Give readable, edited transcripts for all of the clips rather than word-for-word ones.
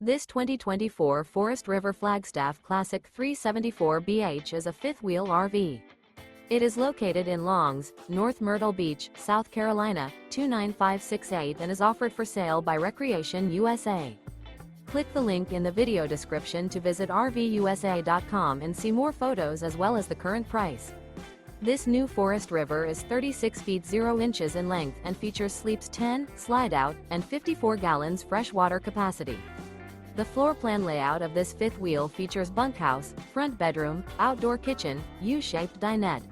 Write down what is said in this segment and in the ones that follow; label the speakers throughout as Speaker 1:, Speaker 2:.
Speaker 1: This 2024 Forest River Flagstaff Classic 374BH is a fifth-wheel RV. It is located in Longs, North Myrtle Beach, South Carolina, 29568 and is offered for sale by Recreation USA. Click the link in the video description to visit RVUSA.com and see more photos as well as the current price. This new Forest River is 36 feet 0 inches in length and features sleeps 10, slide-out, and 54 gallons freshwater capacity. The floor plan layout of this fifth wheel features bunkhouse, front bedroom, outdoor kitchen, U-shaped dinette.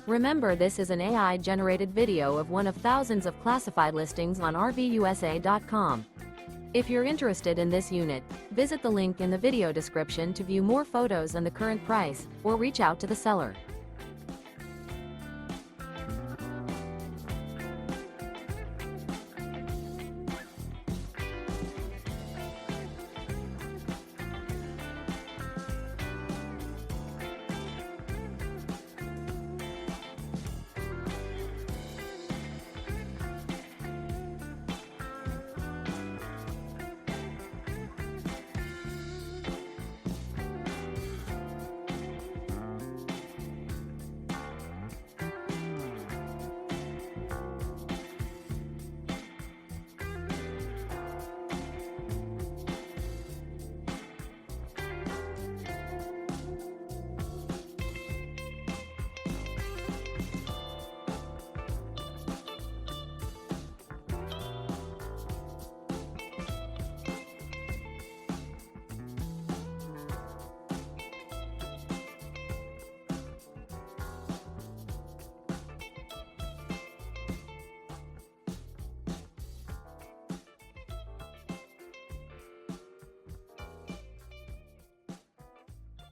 Speaker 1: Remember, this is an AI-generated video of one of thousands of classified listings on RVUSA.com. If you're interested in this unit, visit the link in the video description to view more photos and the current price, or reach out to the seller.